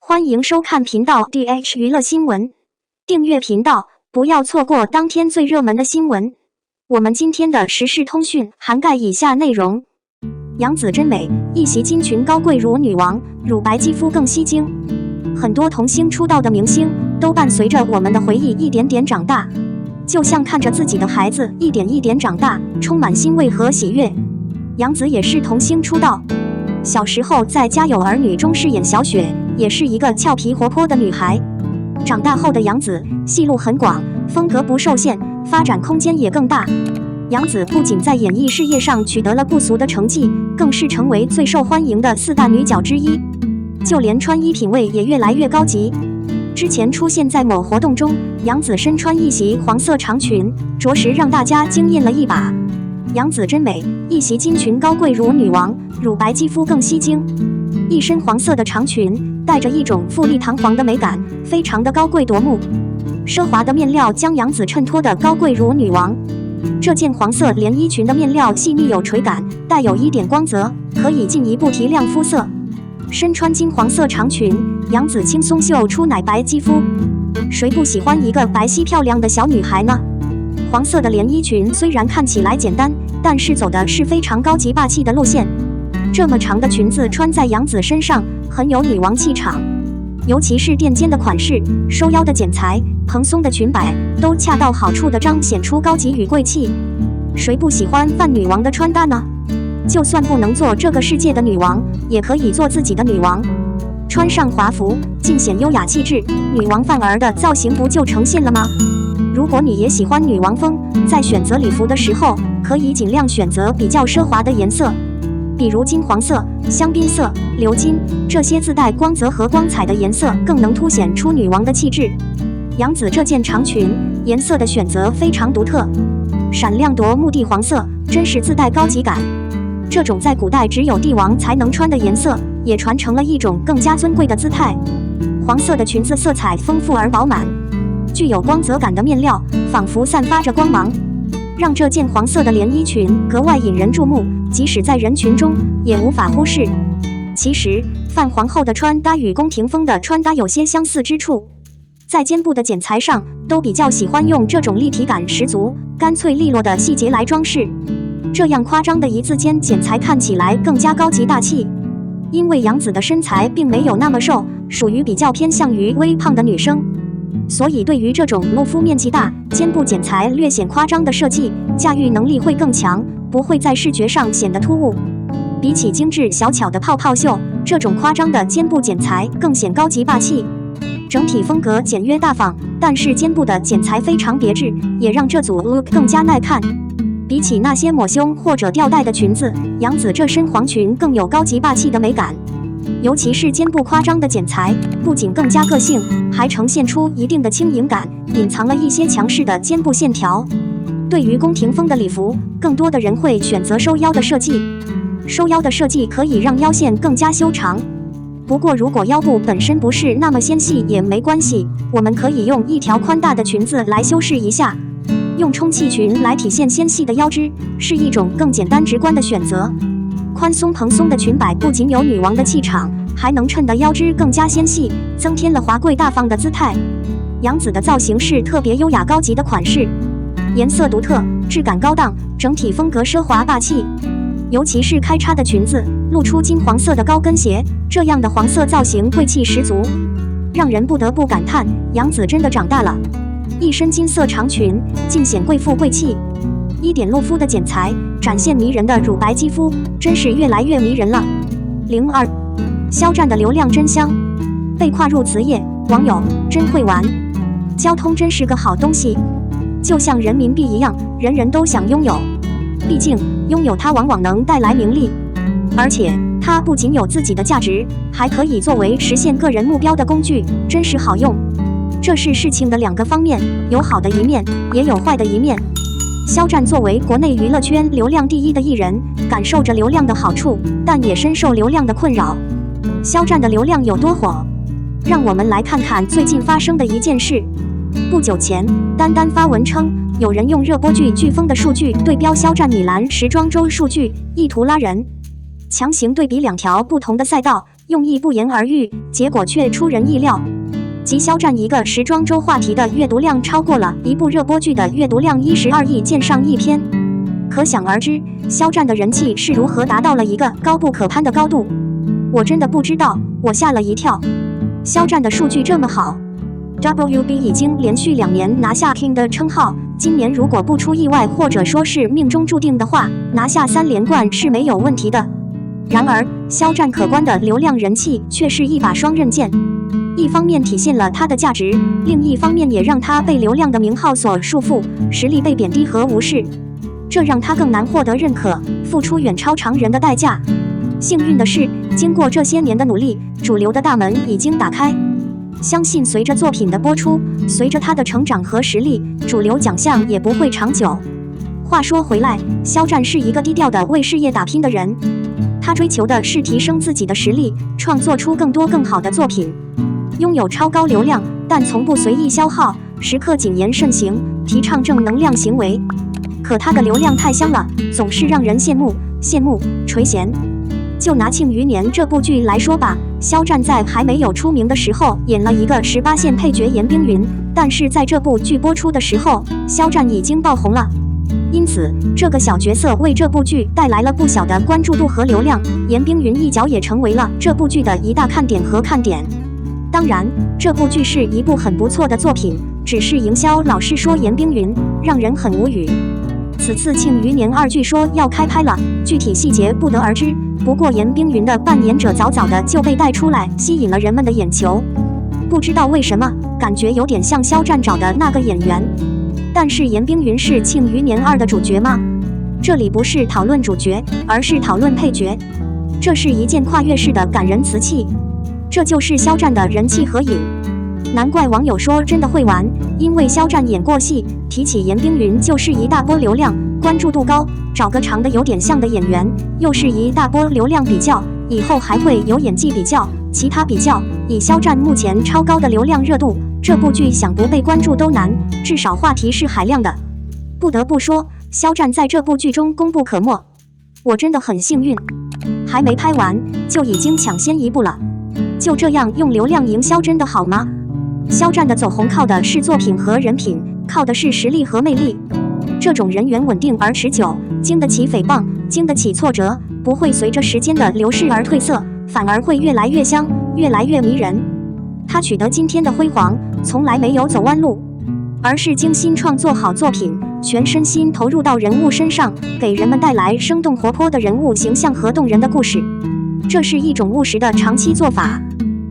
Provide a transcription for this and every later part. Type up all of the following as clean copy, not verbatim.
欢迎收看频道 DH 娱乐新闻，订阅频道，不要错过当天最热门的新闻。我们今天的时事通讯涵盖以下内容：杨紫真美，一袭金裙高贵如女王，乳白肌肤更吸睛。很多童星出道的明星都伴随着我们的回忆一点点长大，就像看着自己的孩子一点一点长大，充满欣慰和喜悦。杨紫也是童星出道，小时候在《家有儿女》中饰演小雪，也是一个俏皮活泼的女孩。长大后的杨紫戏路很广，风格不受限，发展空间也更大。杨紫不仅在演艺事业上取得了不俗的成绩，更是成为最受欢迎的4大女角之一，就连穿衣品味也越来越高级。之前出现在某活动中，杨紫身穿一袭黄色长裙，着实让大家惊艳了一把。杨紫真美，一袭金裙高贵如女王，乳白肌肤更吸睛。一身黄色的长裙，带着一种富丽堂皇的美感，非常的高贵夺目。奢华的面料将杨紫衬托得高贵如女王。这件黄色连衣裙的面料细腻有垂感，带有一点光泽，可以进一步提亮肤色。身穿金黄色长裙，杨紫轻松秀出奶白肌肤。谁不喜欢一个白皙漂亮的小女孩呢？黄色的连衣裙虽然看起来简单，但是走的是非常高级霸气的路线。这么长的裙子穿在杨紫身上，很有女王气场。尤其是垫肩的款式、收腰的剪裁、蓬松的裙摆，都恰到好处地彰显出高级与贵气。谁不喜欢扮女王的穿搭呢？就算不能做这个世界的女王，也可以做自己的女王。穿上华服，尽显优雅气质，女王范儿的造型不就呈现了吗？如果你也喜欢女王风，在选择礼服的时候，可以尽量选择比较奢华的颜色，比如金黄色、香槟色、鎏金，这些自带光泽和光彩的颜色更能凸显出女王的气质。杨紫这件长裙颜色的选择非常独特，闪亮夺目的黄色，真是自带高级感。这种在古代只有帝王才能穿的颜色，也传承了一种更加尊贵的姿态。黄色的裙子色彩丰富而饱满，具有光泽感的面料仿佛散发着光芒，让这件黄色的连衣裙格外引人注目，即使在人群中也无法忽视。其实泛黄后的穿搭与宫廷风的穿搭有些相似之处，在肩部的剪裁上都比较喜欢用这种立体感十足、干脆利落的细节来装饰，这样夸张的一字肩剪裁看起来更加高级大气。因为杨紫的身材并没有那么瘦，属于比较偏向于微胖的女生，所以对于这种露肤面积大、肩部剪裁略显夸张的设计，驾驭能力会更强，不会在视觉上显得突兀。比起精致小巧的泡泡袖，这种夸张的肩部剪裁更显高级霸气。整体风格简约大方，但是肩部的剪裁非常别致，也让这组 look 更加耐看。比起那些抹胸或者吊带的裙子，杨紫这身黄裙更有高级霸气的美感。尤其是肩部夸张的剪裁，不仅更加个性，还呈现出一定的轻盈感，隐藏了一些强势的肩部线条。对于宫廷风的礼服，更多的人会选择收腰的设计。收腰的设计可以让腰线更加修长。不过如果腰部本身不是那么纤细也没关系，我们可以用一条宽大的裙子来修饰一下。用充气裙来体现纤细的腰肢，是一种更简单直观的选择。宽松蓬松的裙摆不仅有女王的气场，还能衬得腰肢更加纤细，增添了华贵大方的姿态。杨紫的造型是特别优雅高级的款式，颜色独特，质感高档，整体风格奢华霸气。尤其是开叉的裙子，露出金黄色的高跟鞋，这样的黄色造型贵气十足，让人不得不感叹杨紫真的长大了。一身金色长裙，尽显贵妇贵气。一点露肤的剪裁，展现迷人的乳白肌肤，真是越来越迷人了。02肖战的流量真香，被跨入词页，网友真会玩。交通真是个好东西，就像人民币一样，人人都想拥有。毕竟拥有它往往能带来名利，而且它不仅有自己的价值，还可以作为实现个人目标的工具，真是好用。这是事情的两个方面，有好的一面，也有坏的一面。肖战作为国内娱乐圈流量第一的艺人，感受着流量的好处，但也深受流量的困扰。肖战的流量有多火？让我们来看看最近发生的一件事。不久前，丹丹发文称，有人用热播剧《飓风》的数据对标肖战米兰时装周数据，意图拉人。强行对比两条不同的赛道，用意不言而喻，结果却出人意料。即肖战一个时装周话题的阅读量超过了一部热播剧的阅读量12亿见上一篇，可想而知，肖战的人气是如何达到了一个高不可攀的高度。我真的不知道，我吓了一跳。肖战的数据这么好 ，WB 已经连续2年拿下 King 的称号，今年如果不出意外或者说是命中注定的话，拿下3连冠是没有问题的。然而，肖战可观的流量人气却是一把双刃剑。一方面体现了他的价值，另一方面也让他被流量的名号所束缚，实力被贬低和无视，这让他更难获得认可，付出远超常人的代价。幸运的是，经过这些年的努力，主流的大门已经打开。相信随着作品的播出，随着他的成长和实力，主流奖项也不会长久。话说回来，肖战是一个低调的为事业打拼的人，他追求的是提升自己的实力，创作出更多更好的作品。拥有超高流量，但从不随意消耗，时刻谨言慎行，提倡正能量行为。可他的流量太香了，总是让人羡慕、垂涎。就拿《庆余年》这部剧来说吧，肖战在还没有出名的时候演了一个18线配角严冰云，但是在这部剧播出的时候，肖战已经爆红了。因此，这个小角色为这部剧带来了不小的关注度和流量，严冰云一角也成为了这部剧的一大看点和看点。当然，这部剧是一部很不错的作品，只是营销老是说严冰云，让人很无语。此次《庆余年2》据说要开拍了，具体细节不得而知。不过严冰云的扮演者早早的就被带出来，吸引了人们的眼球。不知道为什么，感觉有点像肖战找的那个演员。但是严冰云是《庆余年2》的主角吗？这里不是讨论主角，而是讨论配角。这是一件跨越式的感人瓷器。这就是肖战的人气合影，难怪网友说真的会玩，因为肖战演过戏，提起严冰云就是一大波流量，关注度高，找个长得有点像的演员，又是一大波流量比较，以后还会有演技比较，其他比较，以肖战目前超高的流量热度，这部剧想不被关注都难，至少话题是海量的。不得不说，肖战在这部剧中功不可没，我真的很幸运，还没拍完就已经抢先一步了。就这样用流量营销真的好吗？肖战的走红靠的是作品和人品，靠的是实力和魅力。这种人缘稳定而持久，经得起诽谤，经得起挫折，不会随着时间的流逝而褪色，反而会越来越香，越来越迷人。他取得今天的辉煌，从来没有走弯路，而是精心创作好作品，全身心投入到人物身上，给人们带来生动活泼的人物形象和动人的故事。这是一种务实的长期做法。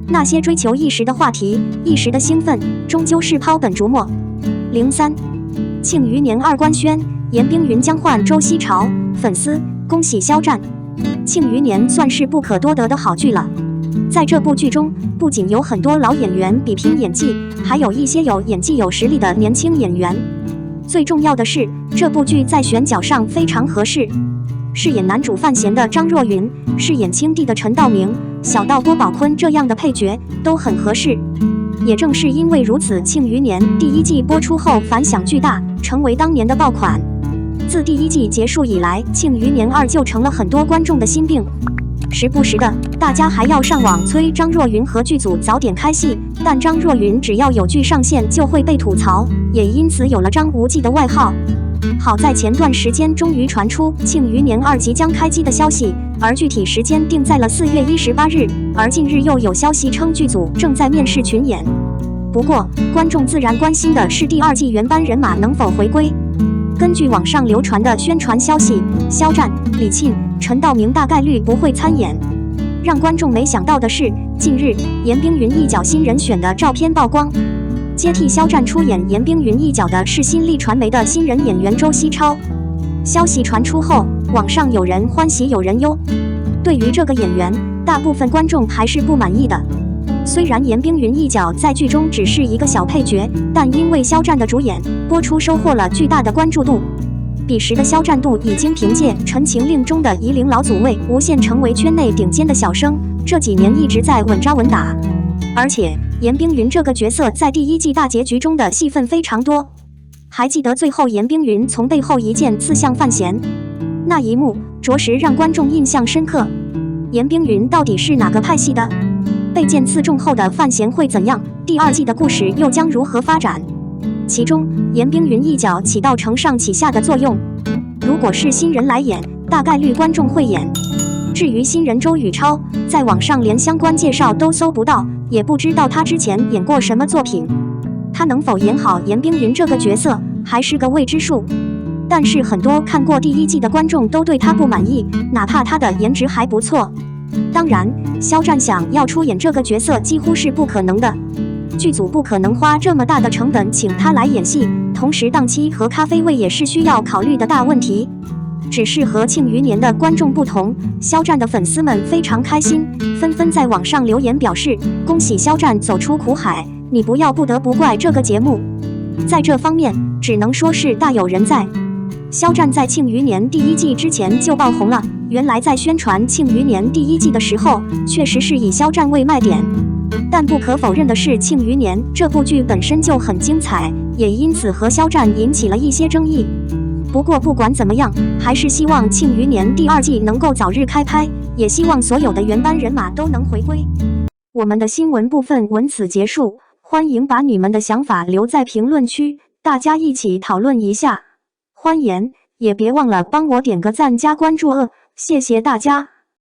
那些追求一时的话题、一时的兴奋，终究是抛本逐末。03，《庆余年2》官宣，严冰云将换周希潮，粉丝恭喜肖战。《庆余年》算是不可多得的好剧了。在这部剧中，不仅有很多老演员比拼演技，还有一些有演技有实力的年轻演员。最重要的是，这部剧在选角上非常合适。饰演男主范闲的张若昀，饰演青帝的陈道明，小到郭宝坤这样的配角都很合适。也正是因为如此，《庆余年》第1季播出后反响巨大，成为当年的爆款。自第1季结束以来，《庆余年2》就成了很多观众的心病。时不时的，大家还要上网催张若昀和剧组早点开戏，但张若昀只要有剧上线就会被吐槽，也因此有了张无忌的外号。好在前段时间终于传出《庆余年2》即将开机的消息，而具体时间定在了4月18日，而近日又有消息称剧组正在面试群演。不过，观众自然关心的是第2季原班人马能否回归。根据网上流传的宣传消息，肖战、李沁、陈道明大概率不会参演。让观众没想到的是，近日严冰云一角新人选的照片曝光。接替肖战出演严冰云一角的是新力传媒的新人演员周希超。消息传出后，网上有人欢喜有人忧。对于这个演员，大部分观众还是不满意的。虽然严冰云一角在剧中只是一个小配角，但因为肖战的主演，播出收获了巨大的关注度。彼时的肖战度已经凭借《陈情令》中的夷陵老祖位无限成为圈内顶尖的小生，这几年一直在稳扎稳打。而且严冰云这个角色在第1季大结局中的戏份非常多。还记得最后严冰云从背后一剑刺向范闲，那一幕着实让观众印象深刻。严冰云到底是哪个派系的？被剑刺中后的范闲会怎样？第2季的故事又将如何发展？其中，严冰云一脚起到承上启下的作用。如果是新人来演，大概率观众会演。至于新人周雨超，在网上连相关介绍都搜不到，也不知道他之前演过什么作品。他能否演好严冰云这个角色，还是个未知数。但是很多看过第1季的观众都对他不满意，哪怕他的颜值还不错。当然，肖战想要出演这个角色几乎是不可能的，剧组不可能花这么大的成本请他来演戏，同时档期和咖啡位也是需要考虑的大问题。只是和庆余年的观众不同，肖战的粉丝们非常开心，纷纷在网上留言表示恭喜肖战走出苦海，你不要不得不怪这个节目。在这方面，只能说是大有人在。肖战在庆余年第1季之前就爆红了，原来在宣传庆余年第1季的时候，确实是以肖战为卖点。但不可否认的是，庆余年这部剧本身就很精彩，也因此和肖战引起了一些争议。不过不管怎么样，还是希望庆余年第2季能够早日开拍，也希望所有的原班人马都能回归。我们的新闻部分文此结束，欢迎把你们的想法留在评论区，大家一起讨论一下。欢迎，也别忘了帮我点个赞加关注谢谢大家。